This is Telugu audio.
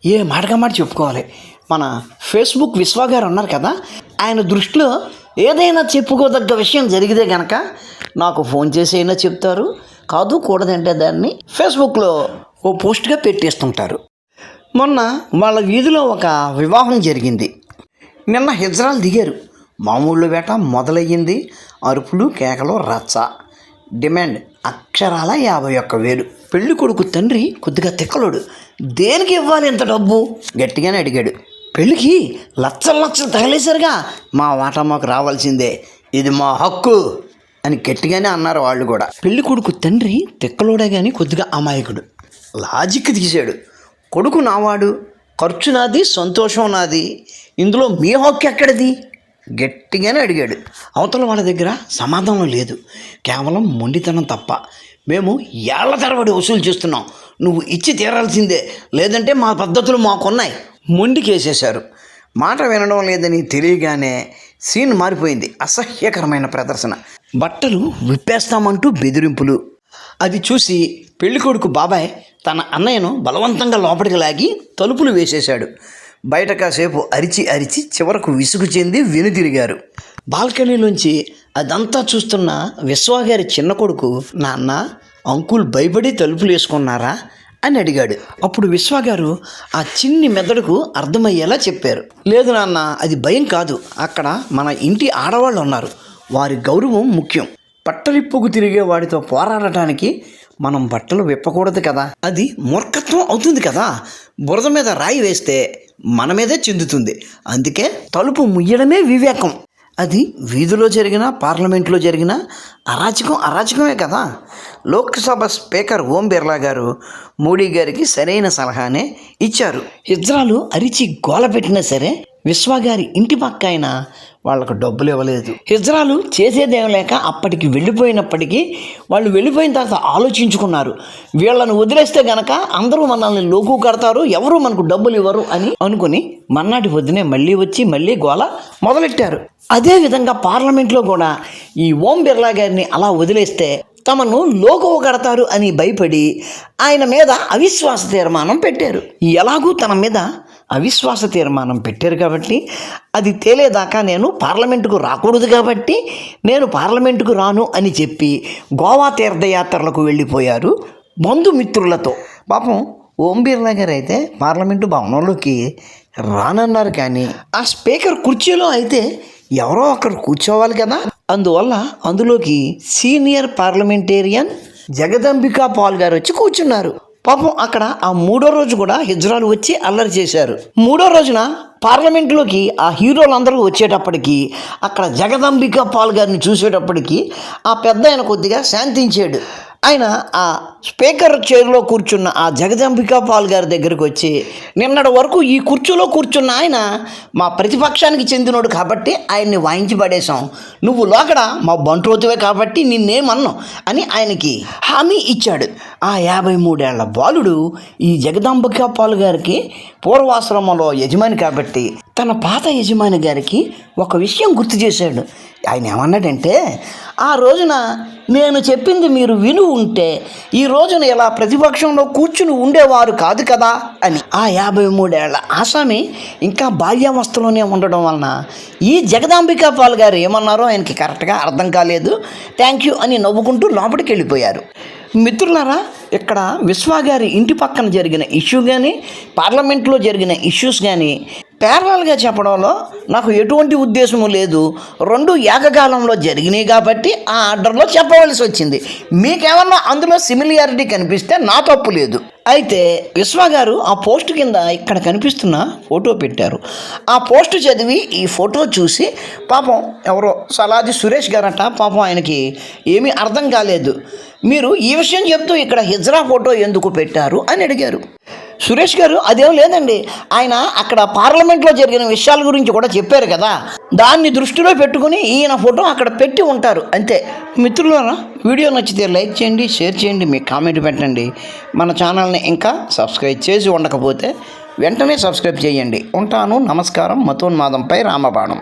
ఏ మాటగా మాట చెప్పుకోవాలి. మన ఫేస్బుక్ విశ్వ గారు ఉన్నారు కదా, ఆయన దృష్టిలో ఏదైనా చెప్పుకోదగ్గ విషయం జరిగితే కనుక నాకు ఫోన్ చేసి అయినా చెప్తారు, కాదు కూడదంటే దాన్ని ఫేస్బుక్లో ఓ పోస్ట్గా పెట్టేస్తుంటారు. మొన్న వాళ్ళ వీధిలో ఒక వివాహం జరిగింది. నిన్న హిజ్రాలు దిగారు. మామూలు వేట మొదలయ్యింది. అరుపులు, కేకలు, రచ్చ. డిమాండ్ అక్షరాల 51,000. పెళ్లి కొడుకు తండ్రి కొద్దిగా తిక్కలోడు. దేనికి ఇవ్వాలి ఇంత డబ్బు గట్టిగానే అడిగాడు. పెళ్ళికి లచ్చలు తగలేశారుగా, మా వాటా మాకు రావాల్సిందే, ఇది మా హక్కు అని గట్టిగానే అన్నారు వాళ్ళు కూడా. పెళ్లి కొడుకు తండ్రి తిక్కలోడే కానీ కొద్దిగా అమాయకుడు. లాజిక్ తీశాడు. కొడుకు నావాడు, ఖర్చు నాది, సంతోషం నాది, ఇందులో మీ హక్కు ఎక్కడిది గట్టిగానే అడిగాడు. అవతల వాళ్ళ దగ్గర సమాధానం లేదు, కేవలం మొండితనం తప్ప. మేము ఏళ్ల తరబడి వసూలు చేస్తున్నాం, నువ్వు ఇచ్చి తీరాల్సిందే, లేదంటే మా పద్ధతులు మాకున్నాయి. మొండికేసేశారు. మాట వినడం లేదని తెలియగానే సీన్ మారిపోయింది. అసహ్యకరమైన ప్రదర్శన. బట్టలు విప్పేస్తామంటూ బెదిరింపులు. అది చూసి పెళ్ళికొడుకు బాబాయ్ తన అన్నయ్యను బలవంతంగా లోపలికి లాగి తలుపులు వేసేశాడు. బయట కాసేపు అరిచి చివరకు విసుగు చెంది వెనుతిరిగారు. బాల్కనీలోంచి అదంతా చూస్తున్న విశ్వగారి చిన్న కొడుకు, నాన్న అంకుల్ భయపడి తలుపులు వేసుకున్నారా అని అడిగాడు. అప్పుడు విశ్వగారు ఆ చిన్ని మెదడుకు అర్థమయ్యేలా చెప్పారు. లేదు నాన్న, అది భయం కాదు, అక్కడ మన ఇంటి ఆడవాళ్ళు ఉన్నారు, వారి గౌరవం ముఖ్యం. బట్టలిప్పుకు తిరిగే వాడితో పోరాడటానికి మనం బట్టలు విప్పకూడదు కదా, అది మూర్ఖత్వం అవుతుంది కదా. బురద మీద రాయి వేస్తే మన మీదే చెందుతుంది. అందుకే తలుపు ముయ్యడమే వివేకం. అది వీధిలో జరిగిన, పార్లమెంట్లో జరిగిన అరాచకమే కదా. లోక్సభ స్పీకర్ ఓం బిర్లా గారు మోడీ గారికి సరైన సలహానే ఇచ్చారు. హిజ్రాలు అరిచి గోల పెట్టినా సరే విశ్వగారి ఇంటి పక్క అయినా వాళ్ళకు డబ్బులు ఇవ్వలేదు. హిజ్రాలు చేసేదేం లేక అప్పటికి వెళ్ళిపోయినప్పటికీ వాళ్ళు వెళ్ళిపోయిన తర్వాత ఆలోచించుకున్నారు, వీళ్ళను వదిలేస్తే గనక అందరూ మనల్ని లోకు కడతారు, ఎవరు మనకు డబ్బులు ఇవ్వరు అని అనుకుని మన్నాటి వద్దునే మళ్ళీ వచ్చి మళ్ళీ గోల మొదలెట్టారు. అదేవిధంగా పార్లమెంట్లో కూడా ఈ ఓం బిర్లా గారిని అలా వదిలేస్తే తమను లోకువ కడతారు అని భయపడి ఆయన మీద అవిశ్వాస తీర్మానం పెట్టారు. ఎలాగూ తన మీద అవిశ్వాస తీర్మానం పెట్టారు కాబట్టి అది తేలేదాకా నేను పార్లమెంటుకు రాకూడదు కాబట్టి నేను పార్లమెంటుకు రాను అని చెప్పి గోవా తీర్థయాత్రలకు వెళ్ళిపోయారు బంధుమిత్రులతో. పాపం ఓం బిర్లా గారు అయితే పార్లమెంటు భవనంలోకి రానన్నారు, కానీ ఆ స్పీకర్ కుర్చీలో అయితే ఎవరో ఒకరు కూర్చోవాలి కదా. అందువల్ల అందులోకి సీనియర్ పార్లమెంటేరియన్ జగదంబికా పాల్ గారు వచ్చి కూర్చున్నారు. పాపం అక్కడ ఆ 3వ రోజు కూడా హిజ్రాలు వచ్చి అల్లరి చేశారు. 3వ రోజున పార్లమెంటులోకి ఆ హీరోలందరూ వచ్చేటప్పటికి అక్కడ జగదంబికా పాల్ గారిని చూసేటప్పటికి ఆ పెద్ద ఆయన కొద్దిగా శాంతించాడు. ఆయన ఆ స్పీకర్ చైర్లో కూర్చున్న ఆ జగదంబికా పాల్ గారి దగ్గరికి వచ్చి, నిన్నటి వరకు ఈ కుర్చీలో కూర్చున్న ఆయన మా ప్రతిపక్షానికి చెందినోడు కాబట్టి ఆయన్ని వాయించి పడేశాం, నువ్వు లోకడ మా బంట్రోతువే కాబట్టి నిన్నేమన్నాం అని ఆయనకి హామీ ఇచ్చాడు. ఆ 53 ఏళ్ల బాలుడు ఈ జగదంబికా పాల్ గారికి పూర్వాశ్రమంలో యజమాని కాబట్టి తన పాత యజమాని గారికి ఒక విషయం గుర్తు చేశాడు. ఆయన ఏమన్నాడంటే, ఆ రోజున నేను చెప్పింది మీరు విని ఉంటే ఈ రోజున ఇలా ప్రతిపక్షంలో కూర్చుని ఉండేవారు కాదు కదా అని. ఆ 53 ఏళ్ల ఆసామి ఇంకా బాల్యావస్థలోనే ఉండడం వలన ఈ జగదాంబికా పాల్ గారు ఏమన్నారో ఆయనకి కరెక్ట్గా అర్థం కాలేదు. థ్యాంక్ యూ అని నవ్వుకుంటూ లోపలికి వెళ్ళిపోయారు. మిత్రులారా, ఇక్కడ విశ్వ గారి ఇంటి పక్కన జరిగిన ఇష్యూ కానీ పార్లమెంట్లో జరిగిన ఇష్యూస్ కానీ ప్యారలల్గా చెప్పడంలో నాకు ఎటువంటి ఉద్దేశము లేదు. 2 ఏకకాలంలో జరిగినాయి కాబట్టి ఆ ఆర్డర్లో చెప్పవలసి వచ్చింది. మీకేమన్నా అందులో సిమిలియారిటీ కనిపిస్తే నా తప్పు లేదు. అయితే విశ్వ గారు ఆ పోస్ట్ కింద ఇక్కడ కనిపిస్తున్న ఫోటో పెట్టారు. ఆ పోస్ట్ చదివి ఈ ఫోటో చూసి పాపం ఎవరో సలాది సురేష్ గారట, పాపం ఆయనకి ఏమీ అర్థం కాలేదు. మీరు ఈ విషయం చెప్తూ ఇక్కడ హిజ్రా ఫోటో ఎందుకు పెట్టారు అని అడిగారు. సురేష్ గారు అదేం లేదండి, ఆయన అక్కడ పార్లమెంట్లో జరిగిన విషయాల గురించి కూడా చెప్పారు కదా, దాన్ని దృష్టిలో పెట్టుకుని ఈయన ఫోటో అక్కడ పెట్టి ఉంటారు అంతే. మిత్రులారా, వీడియో నచ్చితే లైక్ చేయండి, షేర్ చేయండి, మీ కామెంట్ పెట్టండి. మన ఛానల్ని ఇంకా సబ్స్క్రైబ్ చేసి ఉండకపోతే వెంటనే సబ్స్క్రైబ్ చేయండి. ఉంటాను. నమస్కారం. మతోన్మాదంపై రామబాణం.